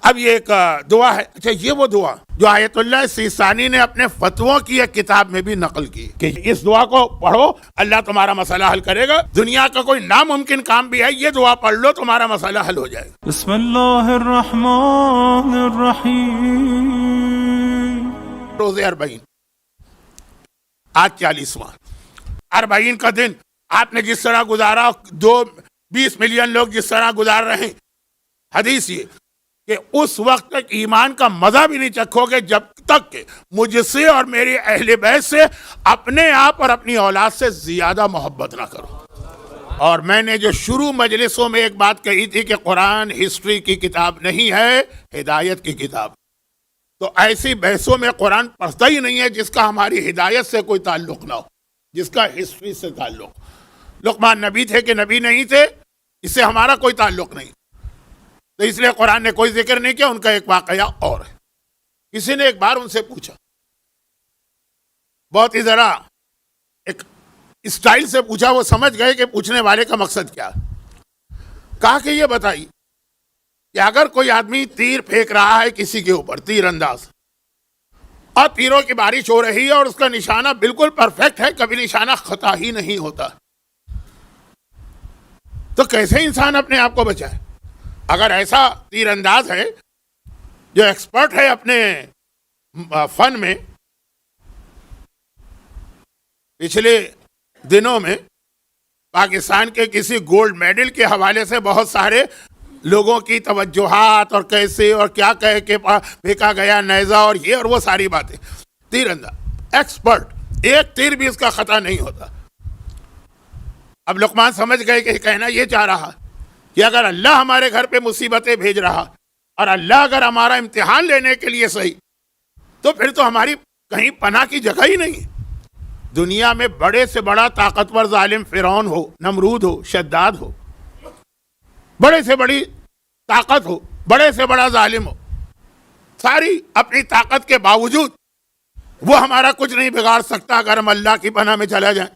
اب یہ ایک دعا ہے. اچھا یہ وہ دعا جو آیت اللہ سیستانی نے اپنے فتووں کی ایک کتاب میں بھی نقل کی کہ اس دعا کو پڑھو اللہ تمہارا مسئلہ حل کرے گا. دنیا کا کوئی ناممکن کام بھی ہے یہ دعا پڑھ لو تمہارا مسئلہ حل ہو جائے گا. بسم اللہ الرحمن الرحیم. روزے 40 آج 40واں 40 کا دن آپ نے جس طرح گزارا 20 ملین لوگ جس طرح گزار رہے ہیں. حدیث یہ کہ اس وقت تک ایمان کا مزہ بھی نہیں چکھو گے جب تک کہ مجھ سے اور میری اہل بیت سے اپنے آپ اور اپنی اولاد سے زیادہ محبت نہ کرو. اور میں نے جو شروع مجلسوں میں ایک بات کہی تھی کہ قرآن ہسٹری کی کتاب نہیں ہے ہدایت کی کتاب. تو ایسی بحثوں میں قرآن پڑھتا ہی نہیں ہے جس کا ہماری ہدایت سے کوئی تعلق نہ ہو، جس کا ہسٹری سے تعلق. لقمان نبی تھے کہ نبی نہیں تھے اس سے ہمارا کوئی تعلق نہیں، تو اس لیے قرآن نے کوئی ذکر نہیں کیا. ان کا ایک واقعہ اور ہے. کسی نے ایک بار ان سے پوچھا، بہت ہی ذرا ایک اسٹائل سے پوچھا، وہ سمجھ گئے کہ پوچھنے والے کا مقصد کیا. کہا کہ یہ بتائیے کہ اگر کوئی آدمی تیر پھینک رہا ہے کسی کے اوپر، تیر انداز، اور تیروں کی بارش ہو رہی ہے اور اس کا نشانہ بالکل پرفیکٹ ہے، کبھی نشانہ خطا ہی نہیں ہوتا، تو کیسے انسان اپنے آپ کو بچائے؟ اگر ایسا تیر انداز ہے جو ایکسپرٹ ہے اپنے فن میں، پچھلے دنوں میں پاکستان کے کسی گولڈ میڈل کے حوالے سے بہت سارے لوگوں کی توجہات اور کیسے اور کیا کہہ کے پھینکا گیا نیزہ اور یہ اور وہ ساری باتیں. تیر انداز ایکسپرٹ، ایک تیر بھی اس کا خطا نہیں ہوتا. اب لقمان سمجھ گئے کہ کہنا یہ چاہ رہا کہ اگر اللہ ہمارے گھر پہ مصیبتیں بھیج رہا اور اللہ اگر ہمارا امتحان لینے کے لیے صحیح، تو پھر تو ہماری کہیں پناہ کی جگہ ہی نہیں. دنیا میں بڑے سے بڑا طاقتور ظالم فرعون ہو، نمرود ہو، شداد ہو، بڑے سے بڑی طاقت ہو، بڑے سے بڑا ظالم ہو، ساری اپنی طاقت کے باوجود وہ ہمارا کچھ نہیں بگاڑ سکتا اگر ہم اللہ کی پناہ میں چلا جائیں.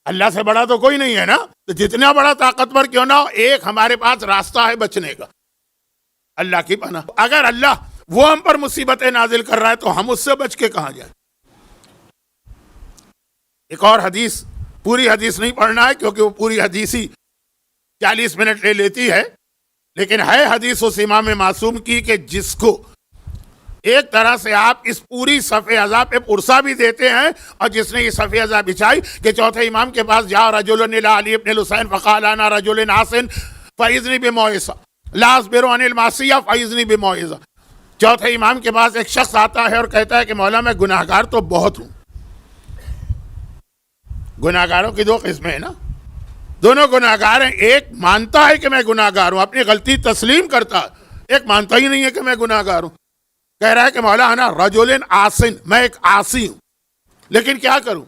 اللہ سے بڑا تو کوئی نہیں ہے نا، تو جتنا بڑا طاقتور کیوں نہ ہو، ایک ہمارے پاس راستہ ہے بچنے کا، اللہ کی پناہ. اگر اللہ وہ ہم پر مصیبتیں نازل کر رہا ہے تو ہم اس سے بچ کے کہاں جائیں. ایک اور حدیث، پوری حدیث نہیں پڑھنا ہے کیونکہ وہ پوری حدیث ہی 40 منٹ لے لیتی ہے، لیکن ہے حدیث اس امام معصوم کی کہ جس کو ایک طرح سے آپ اس پوری صفحہ اعضاء پہ پرسا بھی دیتے ہیں، اور جس نے یہ صفحہ اعضاء بچھائی کہ چوتھے امام کے پاس جا رجل الى علی ابن الحسین فقال انا رجل عاصٍ فاعذنی بموعظہ لا اصبر عن المعصیہ فاعذنی بموعظہ. چوتھے امام کے پاس ایک شخص آتا ہے اور کہتا ہے کہ مولا میں گناہگار تو بہت ہوں. گناہگاروں کی دو قسمیں ہیں نا، دونوں گناہگار ہیں. ایک مانتا ہے کہ میں گناہگار ہوں، اپنی غلطی تسلیم کرتا ہے، ایک مانتا ہی نہیں ہے کہ میں گناہگار ہوں. کہہ رہا ہے کہ مولا انا رجل عاصٍ، میں ایک عاصی ہوں، لیکن کیا کروں.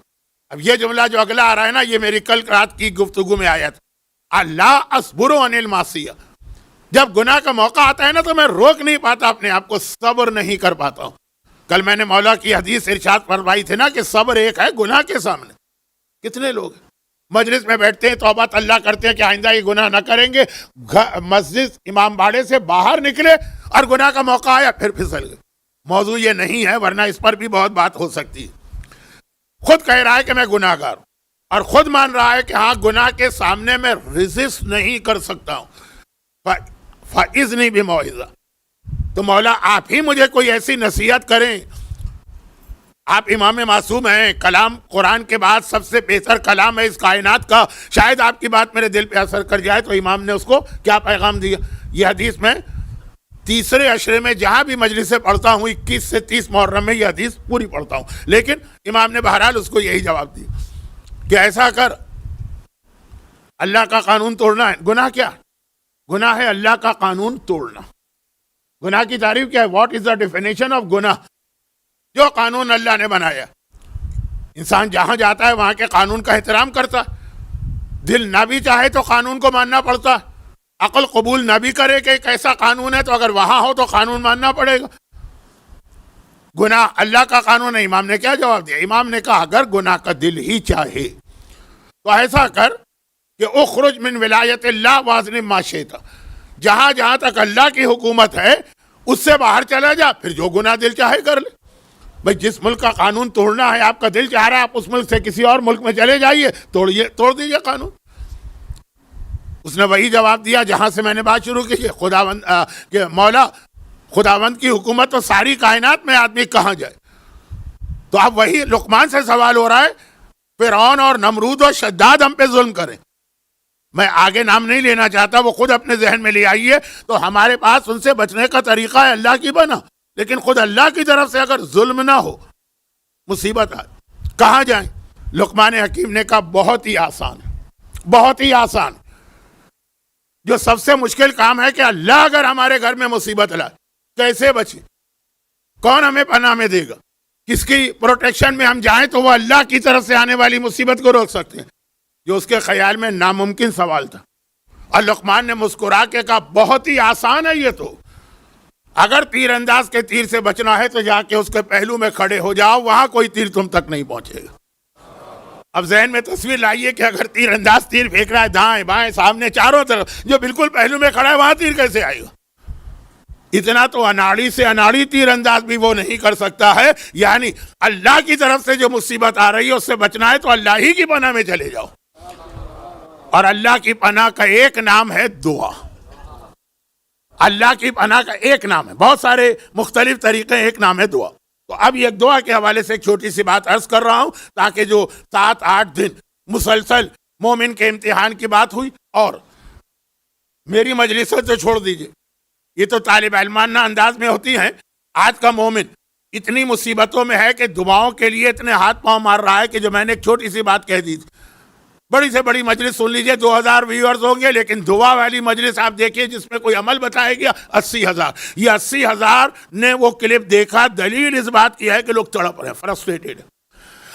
اب یہ جملہ جو اگلا آ رہا ہے نا، یہ میری کل رات کی گفتگو میں آیا تھا، لا اصبر عن المعصیہ. جب گناہ کا موقع آتا ہے نا تو میں روک نہیں پاتا اپنے آپ کو، صبر نہیں کر پاتا ہوں. کل میں نے مولا کی حدیث ارشاد فرمائی تھی نا کہ صبر ایک ہے گناہ کے سامنے. کتنے لوگ مجلس میں بیٹھتے ہیں، توبہ اللہ کرتے ہیں کہ آئندہ یہ گناہ نہ کریں گے، مسجد امام باڑے سے باہر نکلے اور گناہ کا موقع آیا پھر پھسل گئے. موضوع یہ نہیں ہے، ورنہ اس پر بھی بہت بات ہو سکتی ہے. خود کہہ رہا ہے کہ میں گناہ گار ہوں اور خود مان رہا ہے کہ ہاں گناہ کے سامنے میں ریزسٹ نہیں کر سکتا ہوں. فاذنی بموعظہ، تو مولا آپ ہی مجھے کوئی ایسی نصیحت کریں. آپ امام معصوم ہیں، کلام قرآن کے بعد سب سے بہتر کلام ہے اس کائنات کا، شاید آپ کی بات میرے دل پہ اثر کر جائے. تو امام نے اس کو کیا پیغام دیا؟ یہ حدیث میں تیسرے عشرے میں جہاں بھی مجلس سے پڑھتا ہوں، 21 سے 30 محرم میں یہ حدیث پوری پڑھتا ہوں، لیکن امام نے بہرحال اس کو یہی جواب دیا کہ ایسا کر، اللہ کا قانون توڑنا ہے. گناہ کیا؟ گناہ ہے اللہ کا قانون توڑنا. گناہ کی تعریف کیا ہے؟ What is the definition of گناہ؟ جو قانون اللہ نے بنایا، انسان جہاں جاتا ہے وہاں کے قانون کا احترام کرتا، دل نہ بھی چاہے تو قانون کو ماننا پڑتا، عقل قبول نہ بھی کرے کہ ایک ایسا قانون ہے تو اگر وہاں ہو تو قانون ماننا پڑے گا. گناہ اللہ کا قانون ہے. امام نے کیا جواب دیا؟ امام نے کہا اگر گناہ کا دل ہی چاہے تو ایسا کر کہ اخرج من ولایت اللہ واظلم ما شئت، جہاں جہاں تک اللہ کی حکومت ہے اس سے باہر چلا جا، پھر جو گناہ دل چاہے کر لے. بھائی جس ملک کا قانون توڑنا ہے، آپ کا دل چاہ رہا ہے آپ اس ملک سے کسی اور ملک میں چلے جائیے، توڑ دیجئے قانون. اس نے وہی جواب دیا جہاں سے میں نے بات شروع کی کہ مولا خداوند کی حکومت تو ساری کائنات میں، آدمی کہاں جائے. تو اب وہی لقمان سے سوال ہو رہا ہے، فرعون اور نمرود اور شداد ہم پہ ظلم کریں. میں آگے نام نہیں لینا چاہتا، وہ خود اپنے ذہن میں لے آئیے. تو ہمارے پاس ان سے بچنے کا طریقہ ہے اللہ کی بنا، لیکن خود اللہ کی طرف سے اگر ظلم نہ ہو، مصیبت آئے، کہاں جائیں؟ لقمان حکیم نے کہا بہت ہی آسان ہے، بہت ہی آسان. جو سب سے مشکل کام ہے کہ اللہ اگر ہمارے گھر میں مصیبت لائے کیسے بچیں؟ کون ہمیں پناہ میں دے گا؟ کس کی پروٹیکشن میں ہم جائیں تو وہ اللہ کی طرف سے آنے والی مصیبت کو روک سکتے ہیں؟ جو اس کے خیال میں ناممکن سوال تھا. اور لقمان نے مسکرا کے کہا بہت ہی آسان ہے یہ تو. اگر تیر انداز کے تیر سے بچنا ہے تو جا کے اس کے پہلو میں کھڑے ہو جاؤ، وہاں کوئی تیر تم تک نہیں پہنچے گا. اب ذہن میں تصویر لائیے کہ اگر تیر انداز تیر پھینک رہا ہے دائیں بائیں سامنے چاروں طرف، جو بالکل پہلو میں کھڑا ہے وہاں تیر کیسے آئے گا؟ اتنا تو اناڑی سے اناڑی تیر انداز بھی وہ نہیں کر سکتا ہے. یعنی اللہ کی طرف سے جو مصیبت آ رہی ہے اس سے بچنا ہے تو اللہ ہی کی پناہ میں چلے جاؤ. اور اللہ کی پناہ کا ایک نام ہے دعا. اللہ کی پناہ کا ایک نام ہے، بہت سارے مختلف طریقے، ایک نام ہے دعا. تو اب یہ دعا کے حوالے سے ایک چھوٹی سی بات عرض کر رہا ہوں تاکہ جو 7-8 دن مسلسل مومن کے امتحان کی بات ہوئی، اور میری مجلسوں تو چھوڑ دیجئے، یہ تو طالب علمانہ انداز میں ہوتی ہیں. آج کا مومن اتنی مصیبتوں میں ہے کہ دعاؤں کے لیے اتنے ہاتھ پاؤں مار رہا ہے کہ جو میں نے ایک چھوٹی سی بات کہہ دی تھی، بڑی سے بڑی مجلس سن لیجئے 2000 ویورز ہوں گے، لیکن دعا والی مجلس آپ دیکھیے جس میں کوئی عمل بتایا گیا 80,000. یہ 80,000 نے وہ کلپ دیکھا، دلیل اس بات کی ہے کہ لوگ تڑپ رہے ہیں، فرسٹریٹڈ.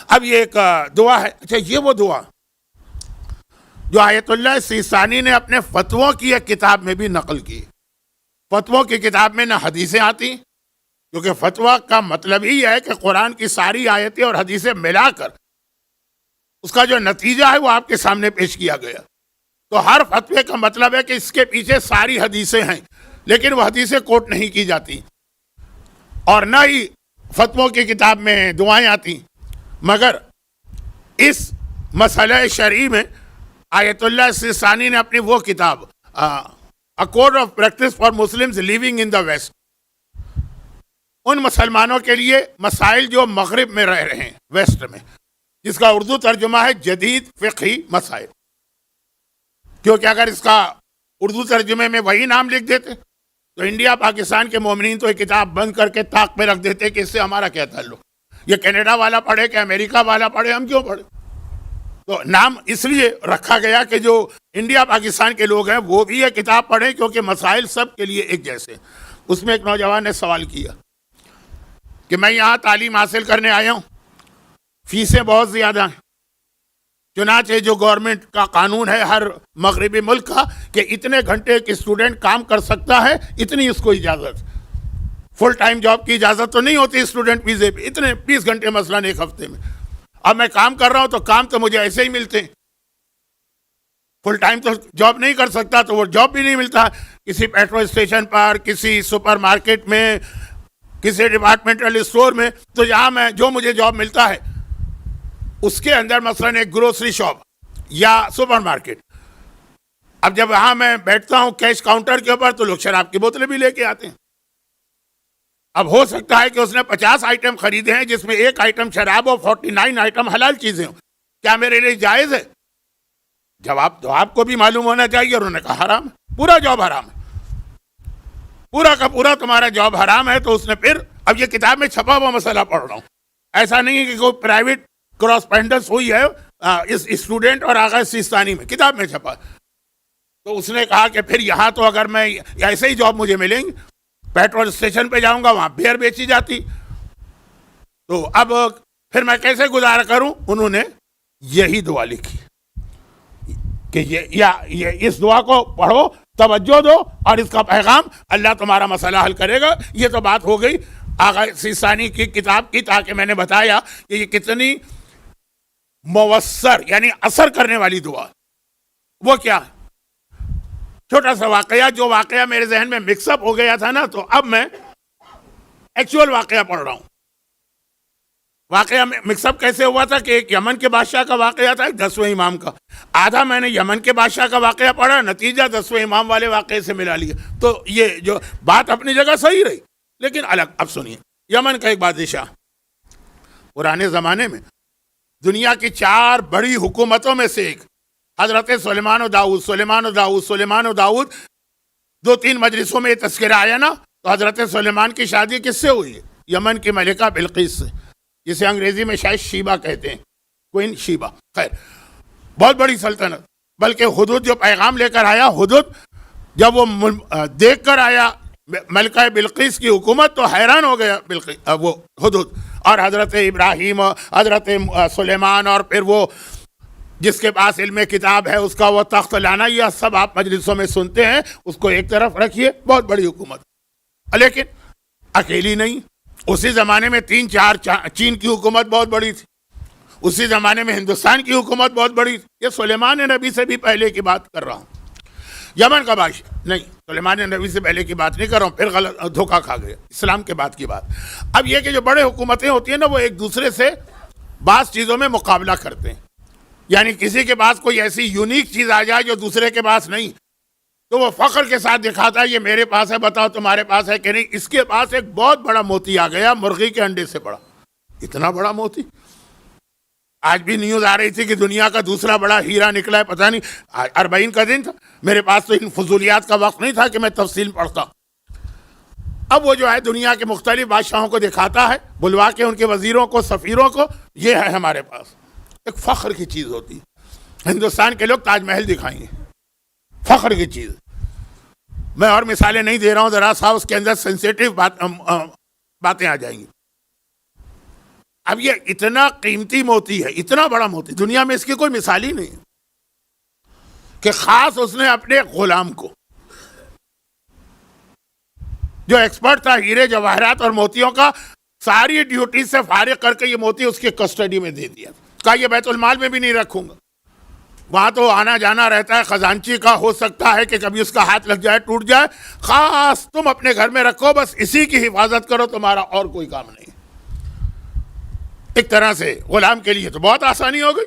اب یہ ایک دعا ہے. اچھا یہ وہ دعا جو آیت اللہ سیستانی نے اپنے فتووں کی ایک کتاب میں بھی نقل کی. فتووں کی کتاب میں نہ حدیثیں آتی، کیونکہ فتویٰ کا مطلب ہی ہے کہ قرآن کی ساری آیتیں اور حدیثیں ملا کر اس کا جو نتیجہ ہے وہ آپ کے سامنے پیش کیا گیا. تو ہر فتوے کا مطلب ہے کہ اس کے پیچھے ساری حدیثیں ہیں، لیکن وہ حدیثیں کوٹ نہیں کی جاتی، اور نہ ہی فتووں کی کتاب میں دعائیں آتی. مگر اس مسئلہ شرعی میں آیت اللہ سیستانی نے اپنی وہ کتاب A Code of Practice for Muslims Living in the West، ان مسلمانوں کے لیے مسائل جو مغرب میں رہ رہے ہیں، ویسٹ میں، جس کا اردو ترجمہ ہے جدید فقہی مسائل. کیونکہ اگر اس کا اردو ترجمے میں وہی نام لکھ دیتے تو انڈیا پاکستان کے مومنین تو یہ کتاب بند کر کے طاق پہ رکھ دیتے کہ اس سے ہمارا کیا تعلق. یہ کینیڈا والا پڑھے کہ امریکہ والا پڑھے، ہم کیوں پڑھے؟ تو نام اس لیے رکھا گیا کہ جو انڈیا پاکستان کے لوگ ہیں وہ بھی یہ کتاب پڑھیں، کیونکہ مسائل سب کے لیے ایک جیسے. اس میں ایک نوجوان نے سوال کیا کہ میں یہاں تعلیم حاصل کرنے آیا ہوں، فیسیں بہت زیادہ ہیں، چنانچہ جو گورنمنٹ کا قانون ہے ہر مغربی ملک کا کہ اتنے گھنٹے ایک اسٹوڈنٹ کام کر سکتا ہے، اتنی اس کو اجازت. فل ٹائم جاب کی اجازت تو نہیں ہوتی اسٹوڈنٹ ویزے پہ، اتنے 20 گھنٹے مثلاً ایک ہفتے میں. اب میں کام کر رہا ہوں تو کام تو مجھے ایسے ہی ملتے ہیں، فل ٹائم تو جاب نہیں کر سکتا تو وہ جاب بھی نہیں ملتا. کسی پیٹرول اسٹیشن پر، کسی سپر مارکیٹ میں، کسی ڈپارٹمنٹل اسٹور میں، تو جہاں میں جو مجھے جاب ملتا ہے اس کے اندر مثلاً ایک گروسری شاپ یا سپر مارکیٹ. اب جب وہاں میں بیٹھتا ہوں کیش کاؤنٹر کے اوپر تو لوگ شراب کی بوتلیں بھی لے کے آتے ہیں. اب ہو سکتا ہے کہ اس نے 50 آئٹم خریدے ہیں جس میں ایک آئٹم شراب ہو، 49 آئٹم حلال چیزیں ہوں. کیا میرے لیے جائز ہے؟ جواب تو آپ کو بھی معلوم ہونا چاہیے. اور انہوں نے کہا حرام ہے، پورا جاب حرام ہے، پورا کا پورا تمہارا جاب حرام ہے. تو اس نے پھر، اب یہ کتاب میں چھپا ہوا مسئلہ پڑھ رہا ہوں، ایسا نہیں ہے کہ کوئی پرائیویٹ کراسپینڈنس ہوئی ہے اس اسٹوڈنٹ اور آغا سیستانی میں، کتاب میں چھپا. تو اس نے کہا کہ پھر یہاں تو اگر میں ایسے ہی جاب مجھے ملیں گی، پیٹرول اسٹیشن پہ جاؤں گا وہاں بیئر بیچی جاتی، تو اب پھر میں کیسے گزارا کروں؟ انہوں نے یہی دعا لکھی کہ یہ اس دعا کو پڑھو، توجہ دو، اور اس کا پیغام اللہ تمہارا مسئلہ حل کرے گا. یہ تو بات ہو گئی آغا سیستانی کی کتاب کی، تاکہ میں نے بتایا کہ یہ کتنی مؤثر یعنی اثر کرنے والی دعا. وہ کیا ہے چھوٹا سا واقعہ، جو واقعہ میرے ذہن میں مکس اپ ہو گیا تھا نا، تو اب میں ایکچوئل واقعہ پڑھ رہا ہوں۔ واقعہ مکس اپ کیسے ہوا تھا کہ ایک یمن کے بادشاہ کا واقعہ تھا، ایک 10ویں امام کا۔ آدھا میں نے یمن کے بادشاہ کا واقعہ پڑھا، نتیجہ 10ویں امام والے واقعے سے ملا لیا۔ تو یہ جو بات اپنی جگہ صحیح رہی، لیکن الگ۔ اب سنیے، یمن کا ایک بادشاہ، پرانے زمانے میں دنیا کی 4 بڑی حکومتوں میں سے ایک، حضرت سلیمان و داؤد، سلیمان و داؤد، سلیمان و داؤد، 2-3 مجلسوں میں یہ تذکرہ آیا نا، تو حضرت سلیمان کی شادی کس سے ہوئی ہے؟ یمن کی ملکہ بلقیس سے، جسے انگریزی میں شاید شیبہ کہتے ہیں، کوئن شیبہ۔ خیر، بہت بڑی سلطنت۔ بلکہ حدود جو پیغام لے کر آیا، حدود جب وہ دیکھ کر آیا ملکہ بلقیس کی حکومت، تو حیران ہو گیا وہ حدود، اور حضرت ابراہیم، حضرت سلیمان، اور پھر وہ جس کے پاس علم کتاب ہے اس کا وہ تخت لانا، یہ سب آپ مجلسوں میں سنتے ہیں، اس کو ایک طرف رکھیے۔ بہت بڑی حکومت، لیکن اکیلی نہیں۔ اسی زمانے میں 3-4 چین کی حکومت بہت بڑی تھی، اسی زمانے میں ہندوستان کی حکومت بہت بڑی تھی۔ یہ سلیمان نبی سے بھی پہلے کی بات کر رہا ہوں، یمن کا بادشاہ نہیں، سلیمان نبی سے پہلے کی بات نہیں کر رہا ہوں، پھر غلط دھوکہ کھا گیا، اسلام کے بعد کی بات۔ اب یہ کہ جو بڑے حکومتیں ہوتی ہیں نا، وہ ایک دوسرے سے بعض چیزوں میں مقابلہ کرتے ہیں، یعنی کسی کے پاس کوئی ایسی یونیک چیز آ جائے جو دوسرے کے پاس نہیں، تو وہ فخر کے ساتھ دکھاتا ہے یہ میرے پاس ہے، بتاؤ تمہارے پاس ہے کہ نہیں۔ اس کے پاس ایک بہت بڑا موتی آ گیا، مرغی کے انڈے سے بڑا، اتنا بڑا موتی۔ آج بھی نیوز آ رہی تھی کہ دنیا کا دوسرا بڑا ہیرا نکلا ہے، پتہ نہیں 40 کا دن تھا، میرے پاس تو ان فضولیات کا وقت نہیں تھا کہ میں تفصیل پڑھتا۔ اب وہ جو ہے دنیا کے مختلف بادشاہوں کو دکھاتا ہے، بلوا کے ان کے وزیروں کو، سفیروں کو، یہ ہے ہمارے پاس۔ ایک فخر کی چیز ہوتی ہے۔ ہندوستان کے لوگ تاج محل دکھائیں گے، فخر کی چیز۔ میں اور مثالیں نہیں دے رہا ہوں، ذرا سا اس کے اندر سینسیٹیو باتیں آ جائیں گی۔ اب یہ اتنا قیمتی موتی ہے، اتنا بڑا موتی، دنیا میں اس کی کوئی مثال ہی نہیں ہے، کہ خاص اس نے اپنے غلام کو، جو ایکسپرٹ تھا ہیرے جواہرات اور موتیوں کا، ساری ڈیوٹی سے فارغ کر کے یہ موتی اس کی کسٹڈی میں دے دیا۔ کہا یہ بیت المال میں بھی نہیں رکھوں گا، وہاں تو آنا جانا رہتا ہے، خزانچی کا ہو سکتا ہے کہ کبھی اس کا ہاتھ لگ جائے، ٹوٹ جائے، خاص تم اپنے گھر میں رکھو، بس اسی کی حفاظت کرو، تمہارا اور کوئی کام نہیں۔ ایک طرح سے غلام کے لیے تو بہت آسانی ہو گئی،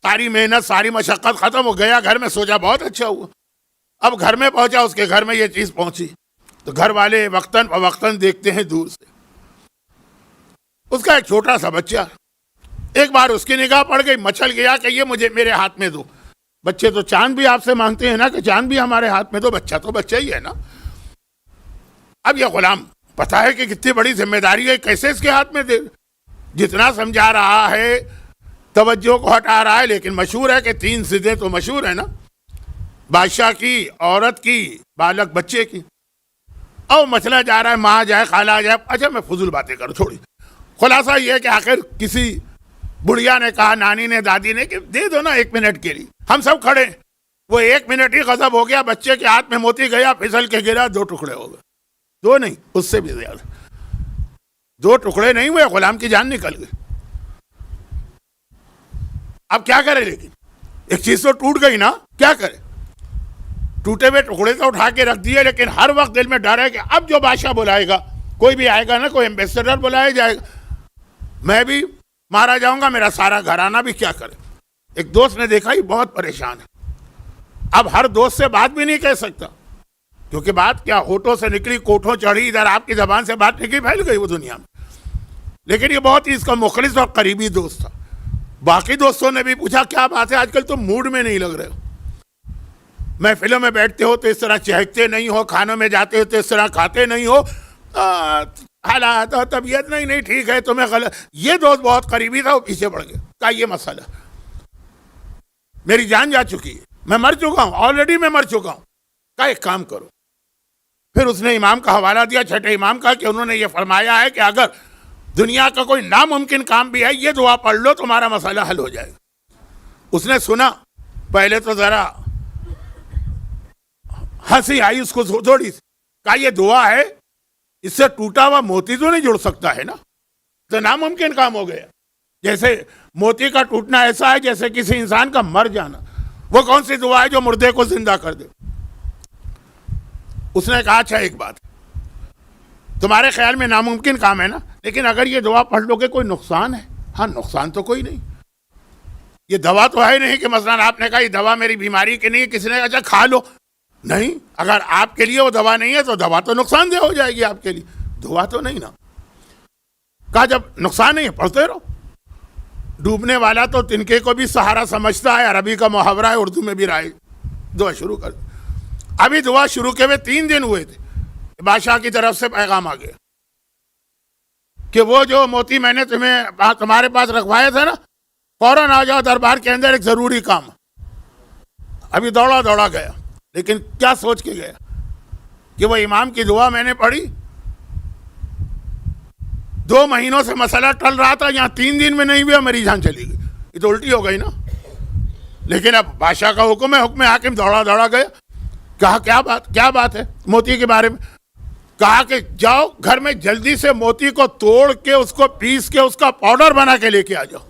ساری محنت، ساری مشقت ختم ہو گیا، گھر میں سوچا بہت اچھا ہوا۔ اب گھر میں پہنچا، اس کے گھر میں یہ چیز پہنچی، تو گھر والے وقتاً فوقتاً دیکھتے ہیں دور سے، اس کا ایک چھوٹا سا بچہ، ایک بار اس کی نگاہ پڑ گئی، مچل گیا کہ یہ مجھے میرے ہاتھ میں دو۔ بچے تو چاند بھی آپ سے مانگتے ہیں نا، کہ چاند بھی ہمارے ہاتھ میں دو، بچہ تو بچہ ہی ہے نا۔ اب یہ غلام پتا ہے کہ کتنی بڑی ذمہ داری ہے، کیسے اس کے ہاتھ میں دے، جتنا سمجھا رہا ہے توجہ کو ہٹا رہا ہے، لیکن مشہور ہے کہ 3 ضدیں تو مشہور ہے نا، بادشاہ کی، عورت کی، بالغ بچے کی۔ او مسئلہ جا رہا ہے، ماں جائے، خالہ آ جائے، اچھا میں فضول باتیں کروں، چھوڑی۔ خلاصہ یہ ہے کہ آخر کسی بڑھیا نے کہا، نانی نے، دادی نے، کہ دے دو نا 1 منٹ کے لیے۔ ہم سب کھڑے، وہ 1 منٹ ہی غضب ہو گیا، بچے کے ہاتھ میں موتی گیا، پھسل کے گرا، 2 ٹکڑے ہو گئے، 2 نہیں، اس سے بھی زیادہ، 2 ٹکڑے نہیں ہوئے، غلام کی جان نکل گئی۔ اب کیا کرے، لیکن ایک چیز تو ٹوٹ گئی نا، کیا کرے؟ ٹوٹے ہوئے ٹکڑے تو اٹھا کے رکھ دیے، لیکن ہر وقت دل میں ڈر ہے کہ اب جو بادشاہ بلائے گا، کوئی بھی آئے گا نا، کوئی ایمبیسڈر بلایا جائے گا، میں بھی مارا جاؤں گا، میرا سارا گھرانہ بھی، کیا کرے؟ ایک دوست نے دیکھا یہ بہت پریشان ہے، اب ہر دوست سے بات بھی نہیں کہہ سکتا، کیونکہ بات کیا ہونٹوں سے نکلی، کوٹھوں چڑھی، ادھر آپ کی زبان سے بات نکلی، پھیل گئی وہ دنیا میں۔ لیکن یہ بہت ہی اس کا مخلص اور قریبی دوست تھا۔ باقی دوستوں نے بھی پوچھا کیا بات ہے، آج کل تم موڈ میں نہیں لگ رہے ہو، محفلوں میں بیٹھتے ہو تو اس طرح چہکتے نہیں ہو، کھانوں میں جاتے ہو تو اس طرح کھاتے نہیں ہو، حالات اور طبیعت نہیں ٹھیک ہے، تمہیں غلط۔ یہ دوست بہت قریبی تھا، وہ پیچھے پڑ گیا، کہا یہ مسئلہ، میری جان جا چکی ہے، میں مر چکا ہوں، آلریڈی میں مر چکا ہوں، کہا ایک کام کرو۔ پھر اس نے امام کا حوالہ دیا، چھٹے امام کا، کہ انہوں نے یہ فرمایا ہے کہ اگر دنیا کا کوئی ناممکن کام بھی ہے، یہ دعا پڑھ لو، تمہارا مسئلہ حل ہو جائے گا۔ اس نے سنا، پہلے تو ذرا ہنسی آئی اس کو تھوڑی سی، کہا یہ دعا ہے، اس سے ٹوٹا ہوا موتی تو نہیں جڑ سکتا ہے نا، تو ناممکن کام ہو گیا۔ جیسے موتی کا ٹوٹنا ایسا ہے جیسے کسی انسان کا مر جانا، وہ کون سی دعا ہے جو مردے کو زندہ کر دے؟ اس نے کہا اچھا ایک بات، تمہارے خیال میں ناممکن کام ہے نا، لیکن اگر یہ دوا پڑھ لو گے کوئی نقصان ہے؟ ہاں نقصان تو کوئی نہیں، یہ دوا تو ہے نہیں کہ مثلا آپ نے کہا یہ دوا میری بیماری کی نہیں ہے، کسی نے کہا اچھا کھا لو، نہیں، اگر آپ کے لیے وہ دوا نہیں ہے تو دوا تو نقصان دہ ہو جائے گی آپ کے لیے، دوا تو نہیں نا۔ کہا جب نقصان نہیں ہے پڑھتے رہو، ڈوبنے والا تو تنکے کو بھی سہارا سمجھتا ہے، عربی کا محاورہ ہے، اردو میں بھی رائے، دعا شروع کر دی۔ ابھی دعا شروع کے ہوئے 3 دن ہوئے تھے، بادشاہ کی طرف سے پیغام آ گیا کہ وہ جو موتی میں نے تمہارے پاس رکھوائے تھے نا، فوراً آ جاؤ دربار کے اندر، ایک ضروری کام۔ ابھی دوڑا دوڑا گیا، لیکن کیا سوچ کے گیا کہ وہ امام کی دعا میں نے پڑھی، 2 مہینوں سے مسئلہ ٹل رہا تھا، یہاں 3 دن میں نہیں ہوا، میری جان چلی گئی، یہ تو الٹی ہو گئی نا۔ لیکن اب بادشاہ کا حکم ہے، حکم حاکم، دوڑا دوڑا گیا۔ کہا کیا بات ہے موتی کے بارے میں؟ کہا کہ جاؤ گھر میں جلدی سے موتی کو توڑ کے اس کو پیس کے اس کا پاؤڈر بنا کے لے کے آ جاؤ۔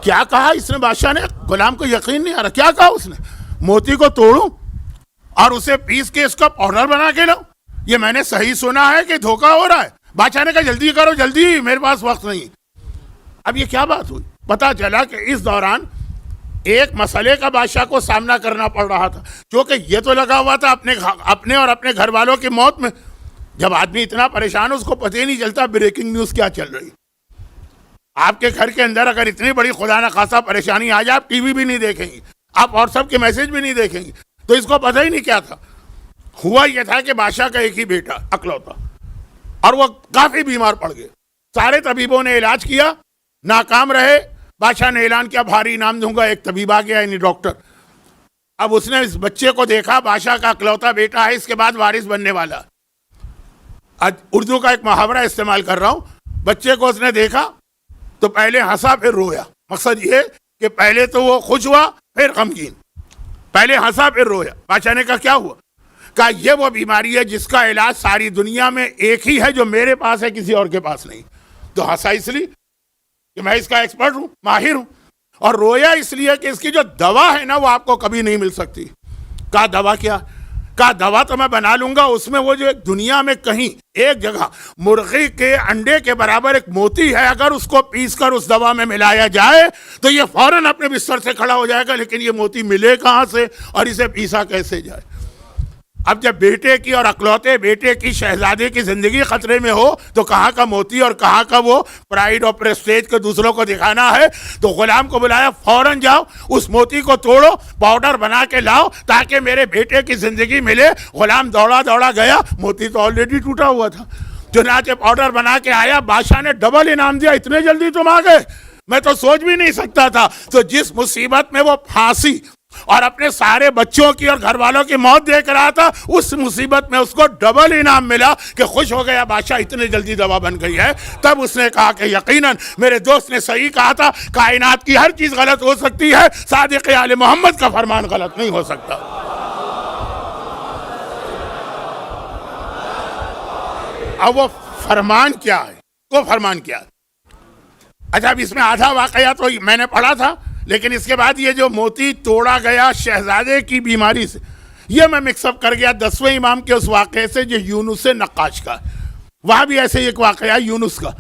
کیا کہا اس نے؟ بادشاہ نے، غلام کو یقین نہیں آ رہا، کیا کہا اس نے؟ موتی کو توڑوں اور اسے پیس کے اس کا پاؤڈر بنا کے لاؤ؟ یہ میں نے صحیح سنا ہے کہ دھوکہ ہو رہا ہے؟ بادشاہ نے کہا جلدی کرو، جلدی، میرے پاس وقت نہیں۔ اب یہ کیا بات ہوئی؟ پتا چلا کہ اس دوران ایک مسئلے کا بادشاہ کو سامنا کرنا پڑ رہا تھا، کیونکہ یہ تو لگا ہوا تھا اپنے اور اپنے گھر والوں کی موت میں۔ جب آدمی اتنا پریشان ہو، اس کو پتہ ہی نہیں چلتا بریکنگ نیوز کیا چل رہی۔ آپ کے گھر کے اندر اگر اتنی بڑی خدا نخواستہ پریشانی آ جائے، آپ ٹی وی بھی نہیں دیکھیں گے، آپ واٹس ایپ کے میسج بھی نہیں دیکھیں گے، تو اس کو پتہ ہی نہیں کیا تھا۔ ہوا یہ تھا کہ بادشاہ کا ایک ہی بیٹا اکلوتا، اور وہ کافی بیمار پڑ گئے۔ سارے طبیبوں نے علاج کیا، ناکام رہے۔ بادشاہ نے اعلان کیا بھاری انعام دوں گا، ایک طبیب آ گیا، یعنی ڈاکٹر۔ اب اس نے اس بچے کو دیکھا، بادشاہ کا اکلوتا بیٹا ہے، اس کے بعد وارث بننے والا۔ آج اردو کا ایک محاورہ استعمال کر رہا ہوں، بچے کو اس نے دیکھا تو پہلے ہنسا پھر رویا۔ مقصد یہ کہ پہلے تو وہ خوش ہوا پھر غمگین، پہلے ہنسا پھر رویا۔ بادشاہ نے کہا کیا ہوا؟ کہا یہ وہ بیماری ہے جس کا علاج ساری دنیا میں ایک ہی ہے، جو میرے پاس ہے، کسی اور کے پاس نہیں۔ تو ہنسا اس لیے کہ میں اس کا ایکسپرٹ ہوں، ماہر ہوں، اور رویا اس لیے کہ اس کی جو دوا ہے نا وہ آپ کو کبھی نہیں مل سکتی۔ کہا دوا کیا؟ کہا دوا تو میں بنا لوں گا، اس میں وہ جو ایک دنیا میں کہیں ایک جگہ مرغی کے انڈے کے برابر ایک موتی ہے، اگر اس کو پیس کر اس دوا میں ملایا جائے تو یہ فوراً اپنے بستر سے کھڑا ہو جائے گا، لیکن یہ موتی ملے کہاں سے اور اسے پیسا کیسے جائے؟ اب جب بیٹے کی اور اکلوتے بیٹے کی، شہزادے کی زندگی خطرے میں ہو تو کہاں کا موتی اور کہاں کا وہ پرائیڈ اور پریسٹیج کو دوسروں کو دکھانا ہے؟ تو غلام کو بلایا، فوراً جاؤ اس موتی کو توڑو، پاؤڈر بنا کے لاؤ تاکہ میرے بیٹے کی زندگی ملے۔ غلام دوڑا دوڑا گیا، موتی تو آلریڈی ٹوٹا ہوا تھا، چنانچہ پاؤڈر بنا کے آیا۔ بادشاہ نے ڈبل انعام دیا، اتنے جلدی تم آ گئے، میں تو سوچ بھی نہیں سکتا تھا۔ تو جس مصیبت میں وہ پھانسی اور اپنے سارے بچوں کی اور گھر والوں کی موت دیکھ رہا تھا، اس مصیبت میں اس کو ڈبل انعام ملا کہ خوش ہو گیا، بادشاہ اتنی جلدی دوا بن گئی ہے۔ تب اس نے کہا کہ یقیناً میرے دوست نے صحیح کہا تھا، کائنات کی ہر چیز غلط ہو سکتی ہے، صادق آل محمد کا فرمان غلط نہیں ہو سکتا۔ اب وہ فرمان کیا ہے؟ وہ فرمان کیا ہے؟ اچھا، اب اس میں آدھا واقعہ تو میں نے پڑھا تھا، لیکن اس کے بعد یہ جو موتی توڑا گیا شہزادے کی بیماری سے، یہ میں مکس اپ کر گیا 10ویں امام کے اس واقعے سے جو یونس نقاش کا۔ وہاں بھی ایسے ایک واقعہ یونس کا،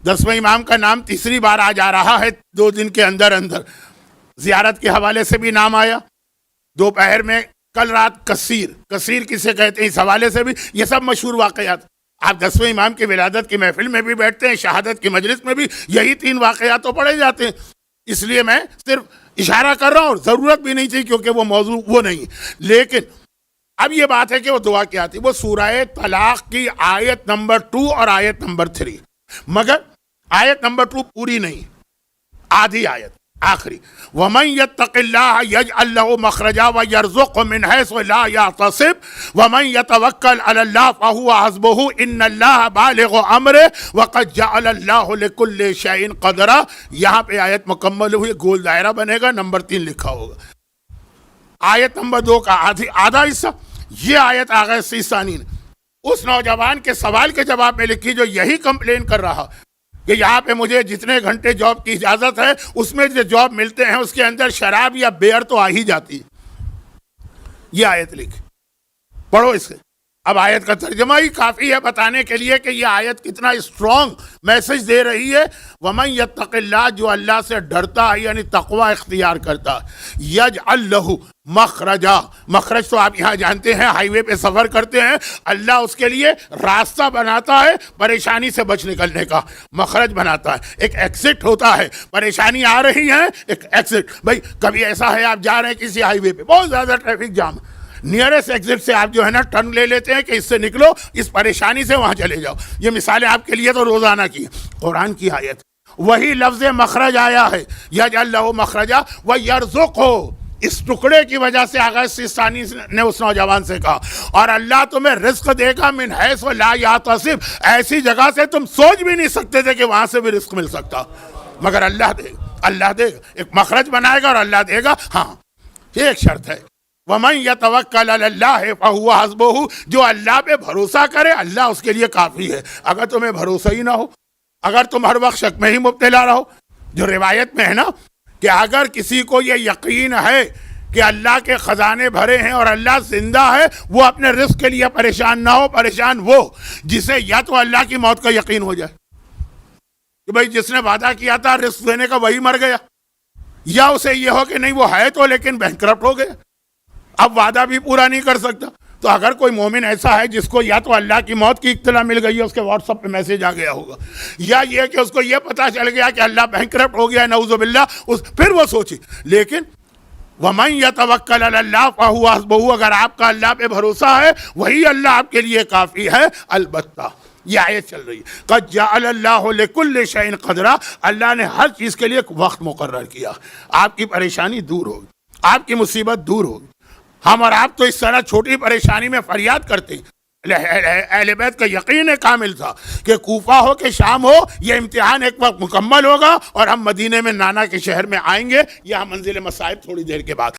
10ویں امام کا نام تیسری بار آ جا رہا ہے 2 دن کے اندر اندر۔ زیارت کے حوالے سے بھی نام آیا، دوپہر میں کل رات کثیر کسے کہتے ہیں اس حوالے سے بھی، یہ سب مشہور واقعات۔ آپ 10ویں امام کی ولادت کی محفل میں بھی بیٹھتے ہیں، شہادت کی مجلس میں بھی یہی 3 واقعات تو پڑھے جاتے ہیں۔ اس لیے میں صرف اشارہ کر رہا ہوں، اور ضرورت بھی نہیں تھی کیونکہ وہ موضوع وہ نہیں۔ لیکن اب یہ بات ہے کہ وہ دعا کیا تھی، وہ سورہ طلاق کی آیت نمبر 2 اور آیت نمبر 3، مگر آیت نمبر 2 پوری نہیں، آدھی آیت آخری۔ وَمَن يَتَّقِ اللَّهَ يَجْعَل لَّهُ مَخْرَجًا وَيَرْزُقْهُ مِنْ حَيْثُ لَا يَحْتَسِبُ وَمَن يَتَوَكَّلْ عَلَى اللَّهِ فَهُوَ حَسْبُهُ إِنَّ اللَّهَ بَالِغُ أَمْرِهِ وَقَدْ جَعَلَ اللَّهُ لِكُلِّ شَيْءٍ قَدْرًا۔ یہاں پہ آیت مکمل ہوئی، گول دائرہ بنے گا، نمبر 3 لکھا ہوگا۔ آیت نمبر 2 کا آدھا حصہ، یہ آیت آغاز سے ثانی نے اس نوجوان کے سوال کے جواب میں لکھی جو یہی کمپلین کر رہا کہ یہاں پہ مجھے جتنے گھنٹے جاب کی اجازت ہے، اس میں جو جاب ملتے ہیں اس کے اندر شراب یا بیئر تو آ ہی جاتی ہے۔ یہ آیت لکھی، پڑھو اسے. اب آیت کا ترجمہ ہی کافی ہے بتانے کے لیے کہ یہ آیت کتنا اسٹرانگ میسج دے رہی ہے. وَمَن يَتَّقِ اللَّهَ، جو اللہ سے ڈرتا ہے یعنی تقوی اختیار کرتا ہے، يَجْعَلْ لَهُ مخرجا. مخرج تو آپ یہاں جانتے ہیں، ہائی وے پہ سفر کرتے ہیں، اللہ اس کے لیے راستہ بناتا ہے پریشانی سے بچ نکلنے کا. مخرج بناتا ہے، ایک ایکسٹ ہوتا ہے. پریشانی آ رہی ہے، ایک ایکسٹ. بھائی کبھی ایسا ہے آپ جا رہے ہیں کسی ہائی وے پہ، بہت زیادہ ٹریفک جام، نیئرسٹ ایگزٹ سے آپ جو ہے نا ٹرن لے لیتے ہیں کہ اس سے نکلو، اس پریشانی سے وہاں چلے جاؤ. یہ مثالیں آپ کے لیے تو روزانہ کی. قرآن کی آیت وہی لفظ مخرج آیا ہے، یجعل لہ مخرجا ویرزقہ. اس ٹکڑے کی وجہ سے آغا سیستانی نے اس نوجوان سے کہا، اور اللہ تمہیں رزق دے گا من حیث لا یحتسب، ایسی جگہ سے تم سوچ بھی نہیں سکتے تھے کہ وہاں سے بھی رزق مل سکتا، مگر اللہ دے گا. اللہ دے گا، ایک مخرج بنائے گا اور اللہ دے گا. ہاں یہ ایک شرط ہے، وَمَن يَتَوَكَّلْ عَلَى اللَّهِ فَهُوَ حَسْبُهُ. جو اللہ پہ بھروسہ کرے اللہ اس کے لیے کافی ہے. اگر تمہیں بھروسہ ہی نہ ہو، اگر تم ہر وقت شک میں ہی مبتلا رہو، جو روایت میں ہے نا کہ اگر کسی کو یہ یقین ہے کہ اللہ کے خزانے بھرے ہیں اور اللہ زندہ ہے، وہ اپنے رزق کے لیے پریشان نہ ہو. پریشان وہ جسے یا تو اللہ کی موت کا یقین ہو جائے کہ بھئی جس نے وعدہ کیا تھا رزق دینے کا وہی مر گیا، یا اسے یہ ہو کہ نہیں وہ ہے تو لیکن بینکرپٹ ہو گیا، اب وعدہ بھی پورا نہیں کر سکتا. تو اگر کوئی مومن ایسا ہے جس کو یا تو اللہ کی موت کی اطلاع مل گئی ہے، اس کے واٹس ایپ پہ میسج آ گیا ہوگا، یا یہ کہ اس کو یہ پتہ چل گیا کہ اللہ بینکرپٹ ہو گیا ہے نعوذ باللہ، پھر وہ سوچے. لیکن وَمَن يَتَوَكَّلْ عَلَى اللَّهِ فَهُوَ حَسْبُهُ، اگر آپ کا اللہ پہ بھروسہ ہے وہی اللہ آپ کے لیے کافی ہے. البتہ یہ آیت چل رہی ہے قَدْ جَعَلَ اللَّهُ لِكُلِّ شَيْءٍ قَدْرًا، اللہ نے ہر چیز کے لیے ایک وقت مقرر کیا. آپ کی پریشانی دور ہوگی، آپ کی مصیبت دور ہوگی. ہم اور آپ تو اس طرح چھوٹی پریشانی میں فریاد کرتے ہیں. اہل بیت کا یقین کامل تھا کہ کوفہ ہو کہ شام ہو، یہ امتحان ایک وقت مکمل ہوگا اور ہم مدینے میں نانا کے شہر میں آئیں گے. یہ منزل مصائب تھوڑی دیر کے بعد.